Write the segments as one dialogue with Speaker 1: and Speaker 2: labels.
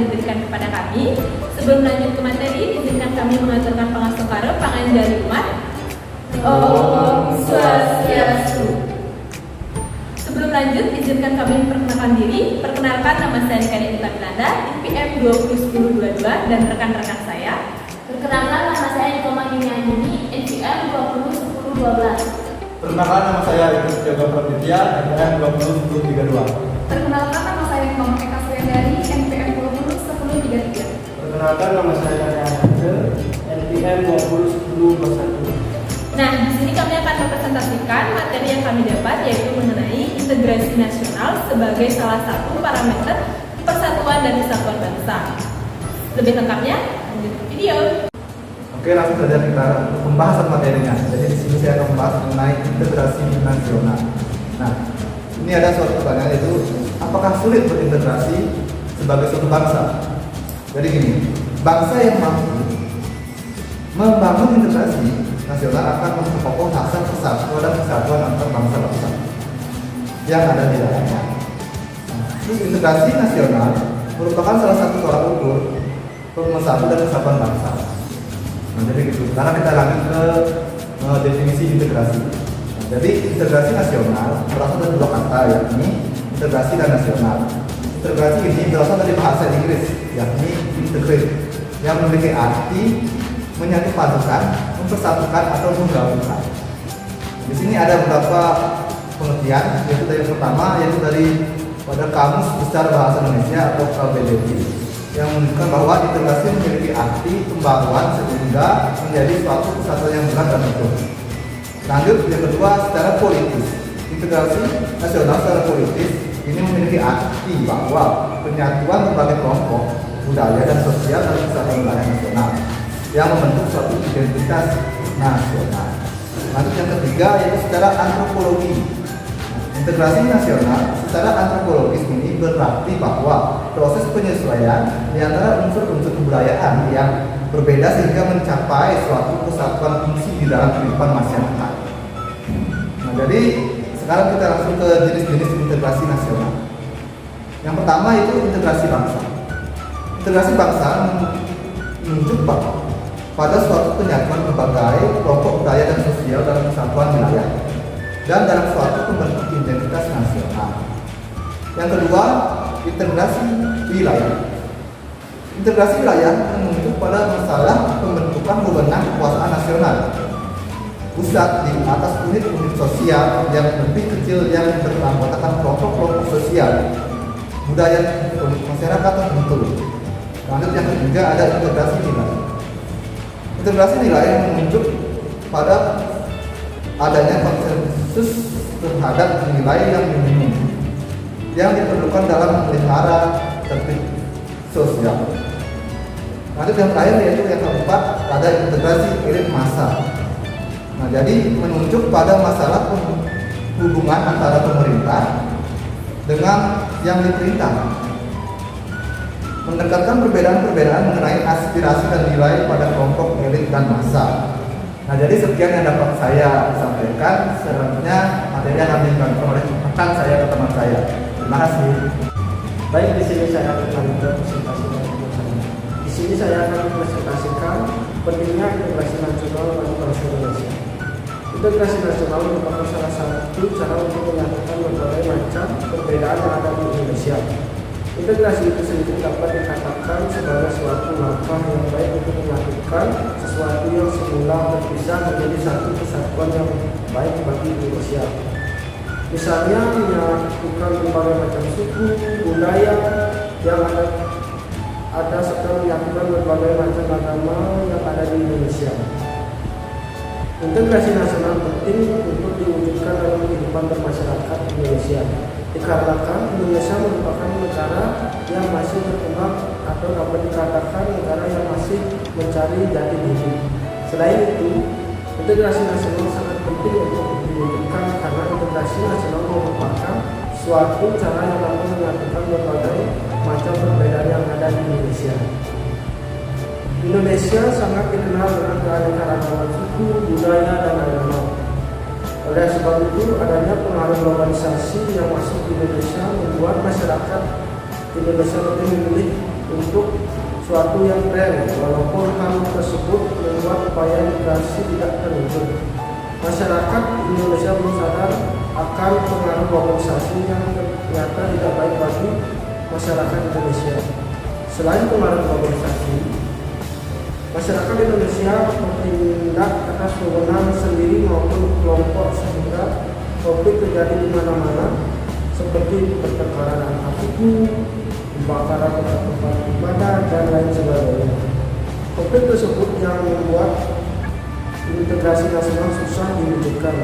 Speaker 1: diberikan kepada kami. Sebelum lanjut ke materi, izinkan kami mengaturkan pangasokara pangan dari umat. Om Swastiastu. Sebelum lanjut, izinkan kami memperkenalkan diri. Perkenalkan, nama saya Nikita Belanda, IPM 201022 dan rekan-rekan saya.
Speaker 2: Perkenalkan, nama saya Niko Magini Andini, NPM 201012.
Speaker 3: Perkenalkan, nama saya Ibu Jaga Praditya, NPM 201032.
Speaker 2: Perkenalkan, nama saya Niko Eka Suryandari, NPM 201033.
Speaker 4: Perkenalkan, nama saya Ade, NPM 201021.
Speaker 1: Nah, di sini kami akan mempresentasikan materi yang kami dapat, yaitu mengenai integrasi nasional sebagai salah satu parameter persatuan dan kesatuan bangsa. Lebih lengkapnya, lanjut ke video.
Speaker 3: Oke, langsung saja kita pembahasan materinya. Jadi di sini saya akan membahas mengenai integrasi nasional. Nah, ini ada suatu pertanyaan, yaitu apakah sulit berintegrasi sebagai suatu bangsa? Jadi gini, bangsa yang mampu membangun integrasi nasional akan memperkokoh hasrat persatuan dan kesatuan antar bangsa-bangsa yang ada di dalamnya. Terus integrasi nasional merupakan salah satu tolak ukur pemersatu dan kesatuan bangsa. Nah, jadi gitu. Karena kita lanjut ke definisi integrasi. Nah, jadi integrasi nasional berasal dari dua kata, yakni integrasi dan nasional. Integrasi ini berasal dari bahasa Inggris, yakni integrate, yang memiliki arti menyatupadukan, mempersatukan atau menggabungkan. Di sini ada beberapa pengertian, yaitu dari yang pertama, yaitu dari pada Kamus Besar Bahasa Indonesia atau KBBI, yang menunjukkan bahwa integrasi memiliki arti pembaruan sehingga menjadi suatu kesatuan yang benar dan utuh. Lanjut, yang kedua, secara politis. Integrasi nasional secara politis ini memiliki arti bahwa penyatuan berbagai kelompok budaya dan sosial dalam kesatuan wilayah nasional yang membentuk suatu identitas nasional. Lanjut yang ketiga, yaitu secara antropologi. Integrasi nasional secara antropologis ini berarti bahwa proses penyesuaian di antara unsur-unsur kebudayaan yang berbeda sehingga mencapai suatu kesatuan fungsi di dalam kehidupan masyarakat. Nah, jadi sekarang kita langsung ke jenis-jenis integrasi nasional. Yang pertama itu integrasi bangsa. Integrasi bangsa menunjuk bahwa pada suatu penyatuan berbagai kelompok budaya dan sosial dalam kesatuan wilayah dan dalam suatu pembentuk identitas nasional. Yang kedua, integrasi wilayah. Integrasi wilayah menunjuk pada masalah pembentukan wewenang kekuasaan nasional pusat di atas unit-unit sosial yang lebih kecil yang beranggotakan kelompok-kelompok sosial budaya masyarakat tertentu. Lanjut yang ketiga, ada integrasi nilai. Integrasi nilai menunjuk pada adanya konsensus terhadap nilai yang minimum yang diperlukan dalam memelihara tertib sosial. Lanjut yang terakhir, yaitu yang keempat, ada integrasi elit massa. Nah, jadi menunjuk pada masalah hubungan antara pemerintah dengan yang diperintah, mendekatkan perbedaan-perbedaan mengenai aspirasi dan nilai pada kelompok elit dan massa. Nah, jadi sekian yang dapat saya sampaikan. Selanjutnya materi yang akan dibantu oleh rekan saya ke teman saya. Terima kasih.
Speaker 4: Baik, di sini saya akan melanjutkan presentasi dari saya. Di sini saya akan mempresentasikan pentingnya integrasi nasional bagi bangsa Indonesia. Integrasi nasional merupakan salah satu cara untuk menyatukan berbagai macam perbedaan yang ada di Indonesia. Integrasi itu sendiri dapat dikatakan sebagai suatu langkah yang baik untuk menyatukan sesuatu yang semula terpisah menjadi satu kesatuan yang baik bagi Indonesia. Misalnya menyatukan berbagai macam suku, budaya yang ada serta menyatukan berbagai macam agama yang ada di Indonesia. Integrasi nasional penting untuk diwujudkan dalam kehidupan bermasyarakat Indonesia. Dikarenakan Indonesia merupakan negara yang masih berkembang atau dapat dikatakan negara yang masih mencari jati diri. Selain itu, integrasi nasional sangat penting untuk diwujudkan karena integrasi nasional merupakan suatu cara yang dapat menyatukan berbagai macam perbedaan yang ada di Indonesia. Indonesia sangat dikenal dengan keanekaragaman suku, budaya, dan agama. Oleh sebab itu, adanya pengaruh globalisasi yang masuk di Indonesia membuat masyarakat Indonesia lebih memilih untuk suatu yang real, walaupun hal tersebut membuat upaya migrasi tidak terwujud. Masyarakat Indonesia belum sadar akan pengaruh globalisasi yang ternyata tidak baik bagi masyarakat Indonesia. Selain pengaruh globalisasi, masyarakat Indonesia bertindak atas wewenang sendiri maupun kelompok sehingga konflik terjadi di mana-mana, seperti pertengkaran antar suku, pembakaran tempat ibadah, dan lain sebagainya. Konflik tersebut yang membuat integrasi nasional susah diwujudkan.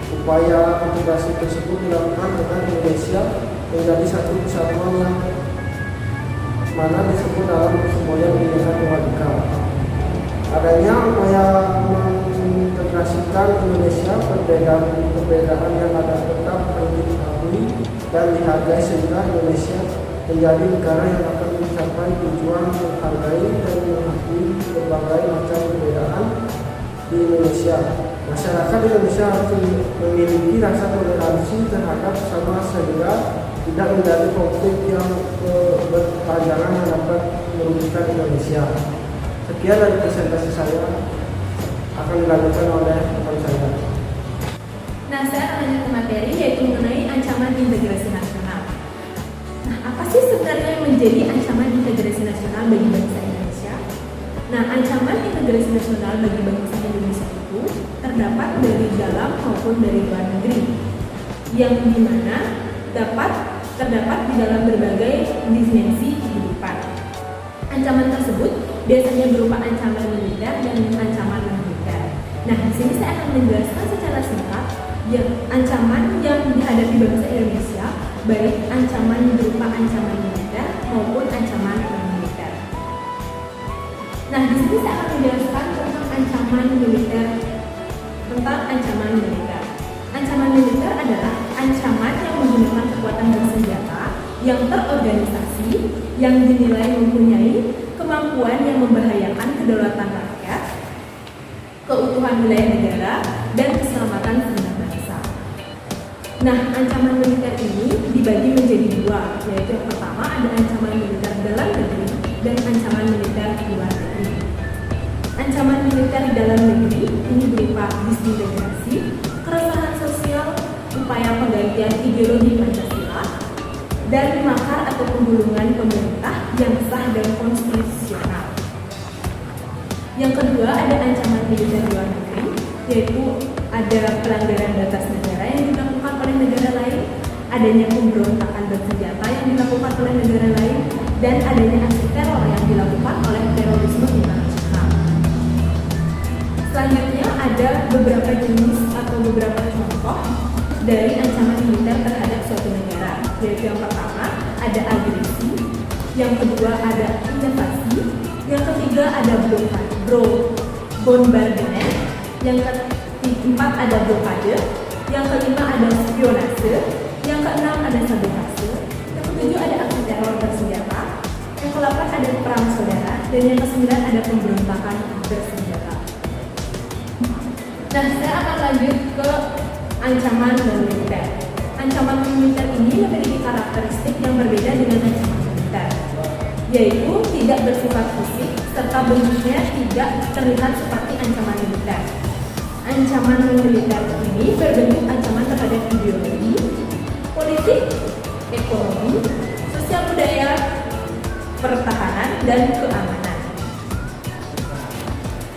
Speaker 4: Upaya integrasi tersebut dilakukan dengan Indonesia menjadi satu kesatuan yang mana disebut dalam semboyan Indonesia Tunggal Ika. Adanya upaya mengintegrasikan Indonesia, perbedaan yang ada tetap perlu diakui dan dihargai sehingga Indonesia menjadi negara yang akan mencapai tujuan menghargai dan mengakui berbagai macam perbedaan di Indonesia. Masyarakat Indonesia harus memiliki rasa toleransi terhadap sesama sehingga tidak menjadi konflik yang berkepanjangan yang dapat merugikan Indonesia. Sekian dari presentasi saya, akan dilanjutkan oleh teman saya.
Speaker 1: Nah, saya akan lanjut ke materi yaitu mengenai ancaman integrasi nasional. Nah, apa sih sebenarnya yang menjadi ancaman integrasi nasional bagi bangsa Indonesia? Nah, ancaman integrasi nasional bagi bangsa Indonesia itu terdapat dari dalam maupun dari luar negeri, yang dimana terdapat di dalam berbagai dimensi kehidupan. Ancaman tersebut biasanya berupa ancaman militer dan ancaman non-militer. Nah, di sini saya akan menjelaskan secara singkat ancaman yang dihadapi bangsa Indonesia, baik ancaman berupa ancaman militer maupun ancaman non-militer. Nah, di sini saya akan menjelaskan tentang ancaman militer. Ancaman militer adalah ancaman yang menggunakan kekuatan bersenjata yang terorganisasi, yang dinilai mempunyai kemampuan yang membahayakan kedaulatan rakyat, keutuhan wilayah negara, dan keselamatan segenap bangsa. Nah, ancaman militer ini dibagi menjadi dua, yaitu yang pertama ada ancaman militer dalam negeri dan ancaman militer luar negeri. Ancaman militer di dalam negeri ini berupa disintegrasi, keresahan sosial, upaya penggantian ideologi Pancasila, dan makar atau penggulungan pemerintah yang sah dan konstitusional. Yang kedua ada ancaman militer luar negeri, yaitu ada pelanggaran batas negara yang dilakukan oleh negara lain, adanya pemberontakan bersenjata yang dilakukan oleh negara lain, dan adanya aksi teror yang dilakukan oleh terorisme internasional. Selanjutnya ada beberapa jenis atau beberapa contoh dari ancaman militer terhadap suatu negara, yaitu yang pertama ada agresi, yang kedua ada invasi, yang ketiga ada bombardement, yang keempat ada blokade, yang kelima ada spionase, yang keenam ada sabotase, yang ketujuh ada aksi teror bersenjata, yang ke-8 ada perang saudara, dan yang ke-9 ada pemberontakan bersenjata. Nah, saya akan lanjut ke ancaman non-militer. Ancaman militer ini memiliki karakteristik yang berbeda dengan ancaman militer, yaitu tidak bersifat fisik serta bentuknya tidak terlihat seperti ancaman militer. Ancaman non-militer ini berbentuk ancaman terhadap ideologi, politik, ekonomi, sosial budaya, pertahanan, dan keamanan.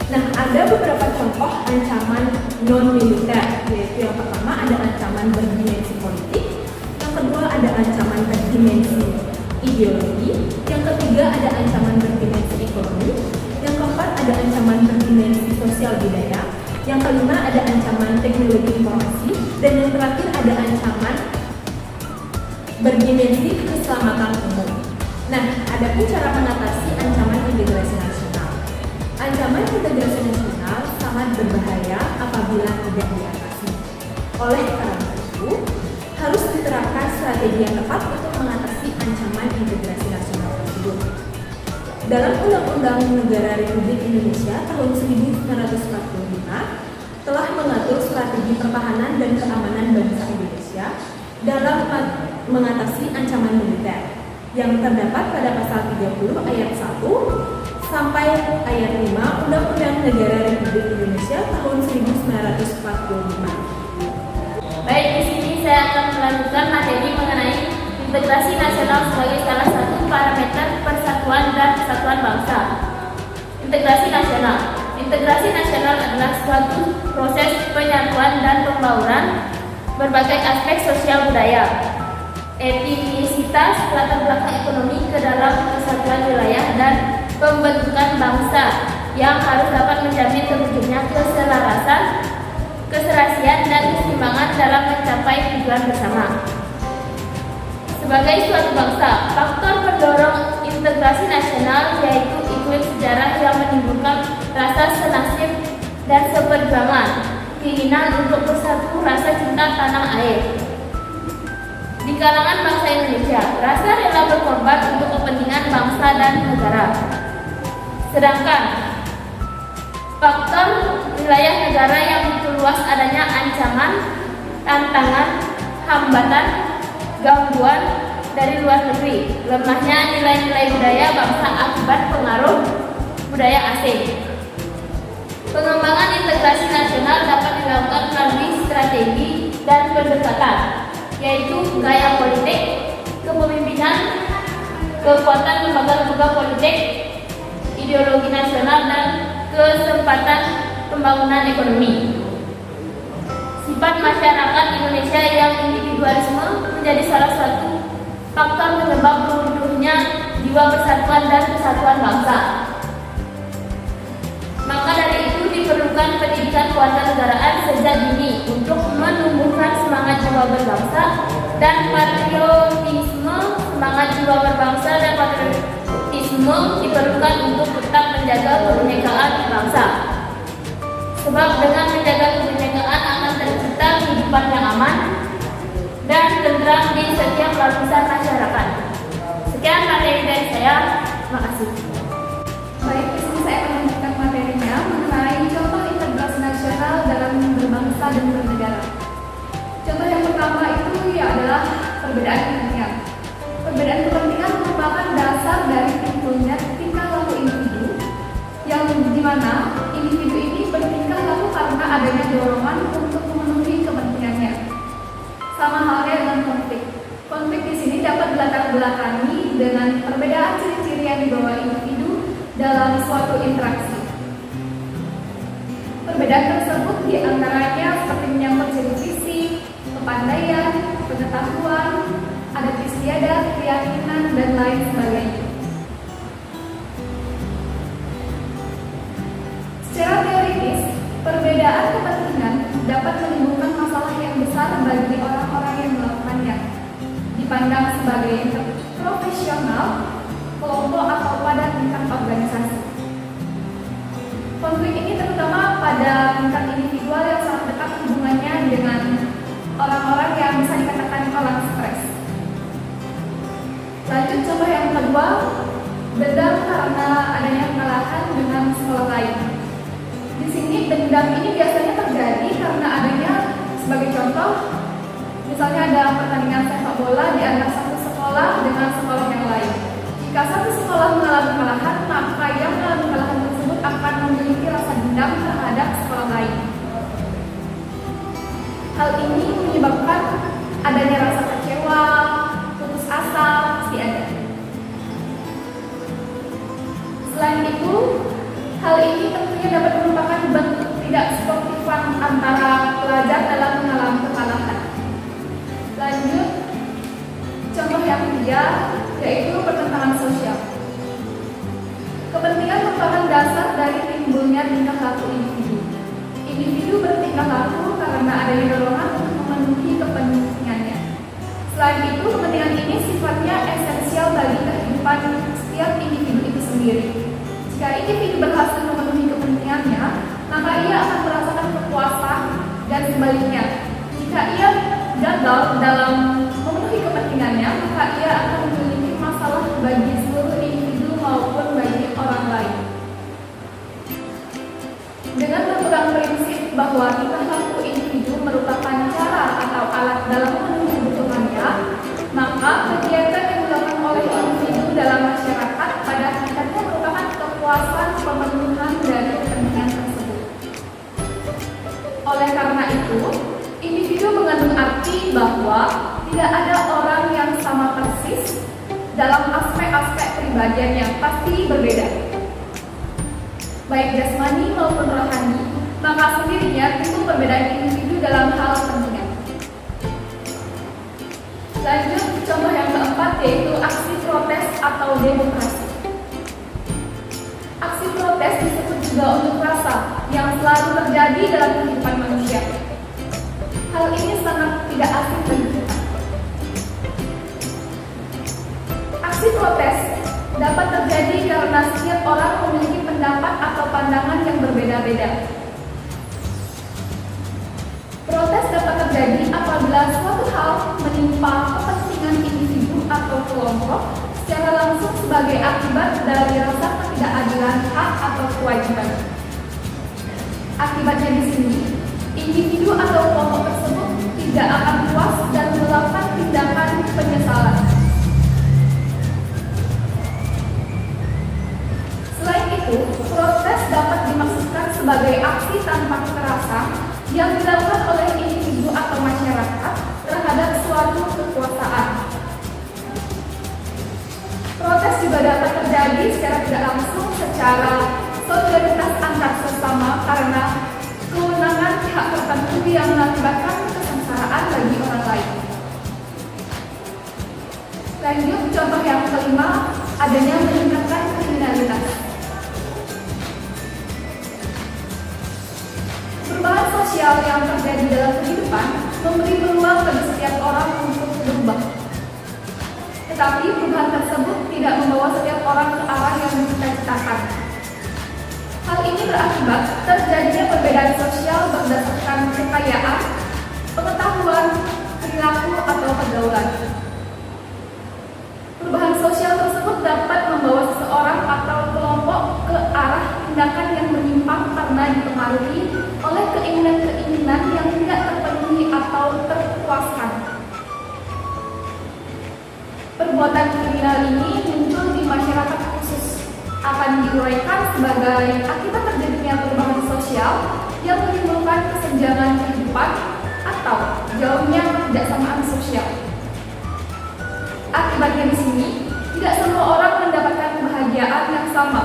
Speaker 1: Nah, ada beberapa contoh ancaman non-militer, yaitu yang pertama ada ancaman berdimensi politik, yang kedua ada ancaman berdimensi ideologi, yang ketiga ada ancaman berdimensi ekonomi, yang keempat ada ancaman berdimensi sosial budaya, yang kelima ada ancaman teknologi informasi, dan yang terakhir ada ancaman berdimensi keselamatan umum. Nah, ada pun cara mengatasi ancaman integrasi nasional. Ancaman integrasi nasional sangat berbahaya apabila tidak diatasi. Oleh karena itu, harus diterapkan strategi yang tepat untuk mengatasi ancaman integrasi nasional tersebut. Dalam Undang-Undang Negara Republik Indonesia tahun 1945 telah mengatur strategi pertahanan dan keamanan bangsa Indonesia dalam mengatasi ancaman militer yang terdapat pada pasal 30 ayat 1 sampai ayat 5 Undang-Undang Negara Republik Indonesia tahun 1945.
Speaker 2: Baik, di sini saya akan melanjutkan materi mengenai integrasi nasional sebagai salah satu parameter persatuan dan kesatuan bangsa. Integrasi nasional. Integrasi nasional adalah suatu proses penyatuan dan pembauran berbagai aspek sosial budaya, etnisitas, latar belakang ekonomi ke dalam kesatuan wilayah dan pembentukan bangsa yang harus dapat menjamin terwujudnya keselarasan, keserasian, dan keseimbangan dalam mencapai tujuan bersama. Sebagai suatu bangsa, faktor pendorong integrasi nasional yaitu iklim sejarah yang menimbulkan rasa senasib dan seperjuangan, keinginan untuk bersatu, rasa cinta tanah air. Di kalangan bangsa Indonesia, rasa rela berkorban untuk kepentingan bangsa dan negara. Sedangkan faktor wilayah negara yang luas adanya ancaman, tantangan, hambatan, gangguan dari luar negeri, lemahnya nilai-nilai budaya bangsa akibat pengaruh budaya asing. Pengembangan integrasi nasional dapat dilakukan melalui strategi dan pendekatan, yaitu gaya politik, kepemimpinan, kekuatan lembaga-lembaga politik, ideologi nasional, dan kesempatan pembangunan ekonomi. Sifat masyarakat Indonesia yang individualisme menjadi salah satu faktor penyebab runtuhnya jiwa persatuan dan kesatuan bangsa. Maka dari itu diperlukan pendidikan kewarganegaraan sejak dini untuk menumbuhkan semangat jiwa berbangsa dan patriotisme. Semangat jiwa berbangsa dan patriotisme diperlukan untuk tetap menjaga kebinekaan bangsa. Sebab dengan menjaga kebinekaan akan tercipta kehidupan yang aman dan tentram di setiap lapisan masyarakat. Sekian materi dari saya. Terima kasih.
Speaker 1: Baik, di sini saya akan melanjutkan materinya mengenai contoh integrasi nasional dalam berbangsa dan bernegara. Contoh yang pertama itu adalah perbedaan kepentingan. Perbedaan kepentingan merupakan dasar dari timbulnya tingkah laku individu, yang dimana individu ini bertingkah laku karena adanya dorongan untuk memenuhi kepentingannya. Sama halnya dengan konflik. Konflik di sini dapat dilatar belakangi dengan perbedaan ciri-ciri yang dibawa individu dalam suatu interaksi. Perbedaan tersebut diantaranya seperti menyangkut ciri fisik, kepandaian, pengetahuan, adat istiadat, keyakinan, dan lain sebagainya. Secara teoritis, perbedaan kepentingan dapat menimbulkan masalah yang besar bagi orang-orang yang melakukannya, dipandang sebagai profesional, kelompok, atau pada tingkat organisasi. Konflik ini terutama pada tingkat individual yang sangat dekat hubungannya dengan orang-orang yang bisa dikatakan orang stres. Lanjut contoh yang kedua, dendam karena adanya kekalahan dengan sekolah lain. Di sini dendam ini biasanya terjadi karena adanya, sebagai contoh, misalnya ada pertandingan sepak bola di antara satu sekolah dengan sekolah yang lain. Jika satu sekolah mengalami kekalahan, maka yang mengalami kekalahan tersebut akan memiliki rasa dendam terhadap sekolah lain. Hal ini menyebabkan adanya rasa kecewa, putus asa, pasti ada. Selain itu, hal ini tentunya dapat merupakan bentuk tidak sportifan antara pelajar dalam mengalami kekalahan. Lanjut, contoh yang ketiga, yaitu pertentangan sosial. Kepentingan merupakan dasar dari timbulnya tingkah laku individu. Individu bertingkah laku karena adanya dorongan untuk memenuhi kepentingannya. Selain itu, kepentingan ini sifatnya esensial bagi kehidupan setiap individu itu sendiri. Jika individu berhasil memenuhi kepentingannya, maka ia akan merasakan kepuasan, dan sebaliknya. Jika ia gagal dalam memenuhi kepentingannya, maka ia akan memiliki masalah bagi seluruh individu maupun bagi orang lain. Dengan memegang prinsip bahwa tingkah laku individu merupakan cara atau alat dalam memenuhi kebutuhannya, maka kegiatan yang dilakukan oleh individu dalam masyarakat pada hakikatnya merupakan kepuasan kebahagiaannya pasti berbeda, baik jasmani maupun rohani, maka sendirinya tentu perbedaan individu dalam hal kepentingan. Lanjut, contoh yang keempat yaitu aksi protes atau demonstrasi. Aksi protes disebut juga unjuk rasa yang selalu terjadi dalam kehidupan manusia. Hal ini sangat tidak asing bagi kita. Aksi protes dapat terjadi karena setiap orang memiliki pendapat atau pandangan yang berbeda-beda. Protes dapat terjadi apabila suatu hal menimpa kepentingan individu atau kelompok secara langsung sebagai akibat dari rasa ketidakadilan hak atau kewajiban. Akibatnya di sini, individu atau kelompok tersebut tidak akan puas dan melakukan tindakan penyesalan. Selain itu, protes dapat dimaksudkan sebagai aksi tanpa kekerasan yang dilakukan oleh individu atau masyarakat terhadap suatu kekuasaan. Protes juga dapat terjadi secara tidak langsung secara solidaritas antar sesama karena kewenangan pihak tertentu yang mengakibatkan kesengsaraan bagi orang lain. Lanjut, contoh yang kelima, adanya meningkatkan kriminalitas. Perubahan sosial yang terjadi dalam kehidupan memberi peluang bagi setiap orang untuk berubah. Tetapi perubahan tersebut tidak membawa setiap orang ke arah yang dicita-citakan. Hal ini berakibat terjadinya perbedaan sosial berdasarkan kekayaan, pengetahuan, perilaku, atau pergaulan. Perubahan sosial tersebut dapat membawa seseorang atau kelompok ke arah tindakan yang menyimpang karena dipengaruhi oleh keinginan-keinginan yang tidak terpenuhi atau terpuaskan. Perbuatan kriminal ini muncul di masyarakat khusus, akan diuraikan sebagai akibat terjadinya perubahan sosial yang menimbulkan kesenjangan kehidupan atau jauhnya ketidaksamaan sosial. Akibatnya di sini, tidak semua orang mendapatkan kebahagiaan yang sama.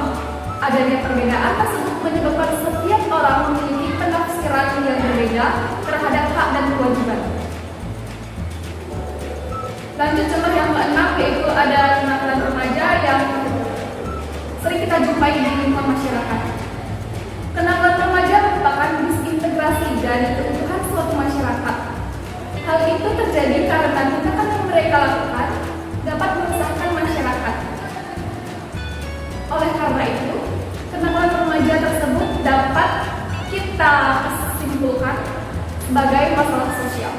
Speaker 1: Adanya perbedaan tersebut menyebabkan setiap orang memiliki penafsiran yang berbeda terhadap hak dan kewajiban. Lanjut, contoh yang keenam yaitu ada kenakalan remaja yang sering kita jumpai di lingkungan masyarakat. Kenakalan remaja merupakan disintegrasi dari keutuhan suatu masyarakat. Hal itu terjadi karena tindakan yang mereka lakukan dapat meresahkan masyarakat. Oleh karena itu, kenakalan remaja tersebut dapat kita simpulkan sebagai masalah sosial.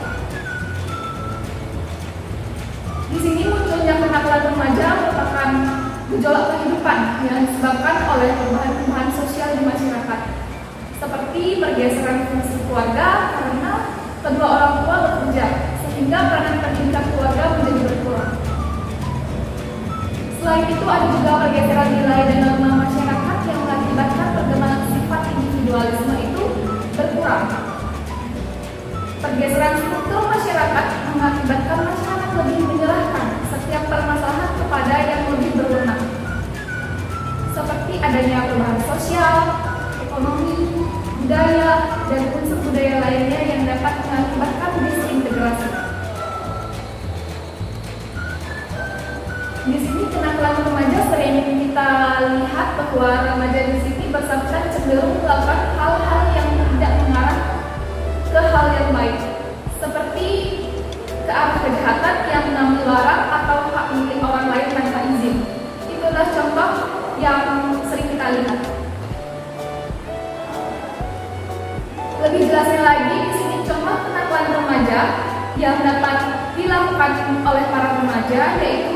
Speaker 1: Di sini munculnya kenakalan remaja merupakan gejolak kehidupan yang disebabkan oleh perubahan-perubahan sosial di masyarakat, seperti pergeseran fungsi keluarga karena kedua orang tua bekerja, sehingga peranan pendidikan keluarga menjadi berkurang. Selain itu, ada juga pergeseran nilai dan norma masyarakat yang mengakibatkan perkembangan sifat individualisme itu berkurang. Pergeseran struktur masyarakat mengakibatkan masyarakat lebih menyerahkan setiap permasalahan kepada yang lebih berwenang, seperti adanya perubahan sosial, ekonomi, budaya, dan unsur budaya lainnya yang dapat mengakibatkan disintegrasi. Di sini kenakalan remaja sering kita lihat bahwa remaja di sini bersangkutan cenderung melakukan hal-hal yang tidak mengarah ke hal yang baik, seperti ke arah kejahatan yang melarang atau hak milik orang lain tanpa izin. Itulah contoh yang sering kita lihat. Lebih jelasnya lagi, di sini contoh kenakalan remaja yang dapat dilakukan oleh para remaja yaitu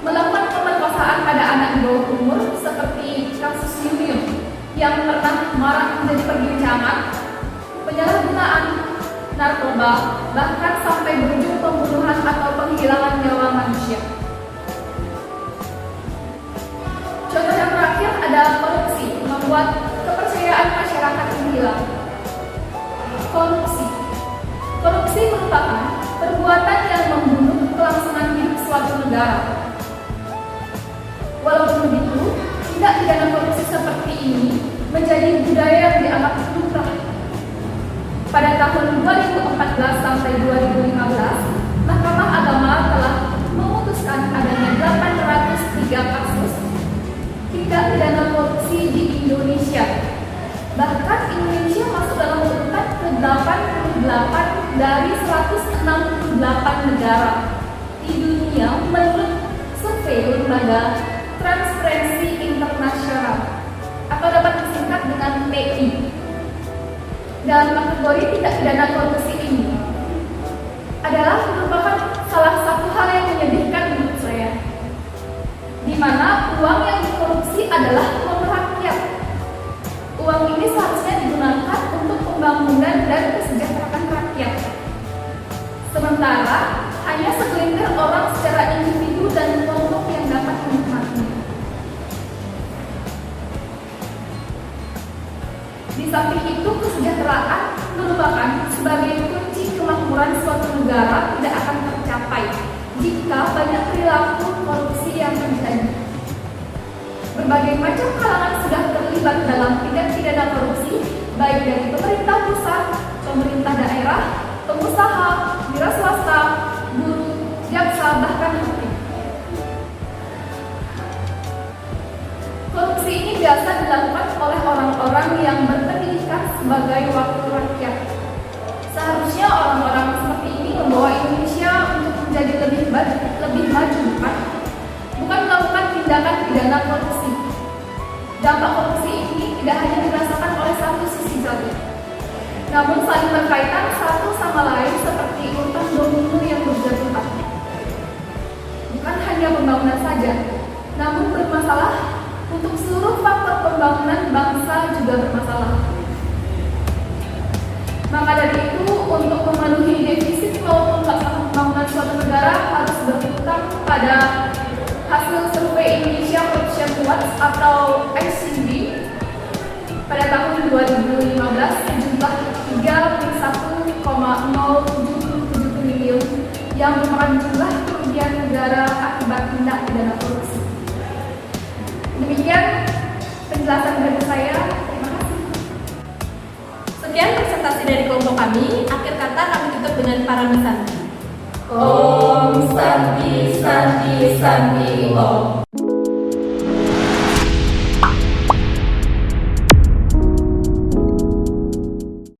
Speaker 1: melakukan pemerkosaan pada anak di bawah umur, seperti kasus Yuyun yang pernah marak menjadi perbincangan, penyalahgunaan narkoba, bahkan sampai berujung pembunuhan atau penghilangan nyawa manusia. Contoh yang terakhir ada korupsi, membuat kepercayaan masyarakat hilang. Korupsi merupakan perbuatan yang membunuh kelangsungan hidup suatu negara. Walaupun
Speaker 5: sampai 2015, Mahkamah Agama telah memutuskan adanya 803 kasus tindak pidana korupsi di Indonesia. Bahkan Indonesia masuk dalam urutan ke-88 dari 168 negara di dunia menurut survei lembaga Transparency International atau dapat disingkat dengan TI. Dalam kategori tindak pidana korupsi ini adalah merupakan salah satu hal yang menyedihkan menurut saya, di mana uang yang dikorupsi adalah uang rakyat. Uang ini seharusnya digunakan untuk pembangunan dan kesejahteraan rakyat. Sementara hanya segelintir orang secara individu dan kelompok yang dapat menikmatinya. Di samping itu, kesejahteraan merupakan sebagai kunci kemakmuran suatu negara tidak akan tercapai jika banyak perilaku korupsi yang terjadi. Berbagai macam kalangan sudah terlibat dalam tindak pidana korupsi, baik dari pemerintah pusat, pemerintah daerah, pengusaha, wira swasta, guru, jaksa, bahkan hakim. Korupsi ini biasa dilakukan oleh orang-orang yang berpendidikan sebagai wakil rakyat. Seharusnya orang-orang seperti ini membawa Indonesia untuk menjadi lebih maju, bukan melakukan tindakan pidana korupsi. Dampak korupsi ini tidak hanya dirasakan oleh satu sisi saja, namun saling berkaitan satu sama lain seperti urutan domino yang berjatuhan. Bukan hanya pembangunan saja, namun bermasalah untuk seluruh faktor pembangunan bangsa juga bermasalah. Maka dari itu, untuk memenuhi defisit maupun pembangunan suatu negara harus berputar pada hasil survei Indonesia Corruption Watch atau ICB pada tahun 2015 sejumlah 31,077 triliun yang merupakan jumlah kerugian negara akibat tindak pidana korupsi. Demikian penjelasan dari saya. Terima kasih.
Speaker 1: Sekian presentasi dari kelompok kami. Akhir kata kami tutup dengan Paramasanti. Om Santi Santi Santi Om.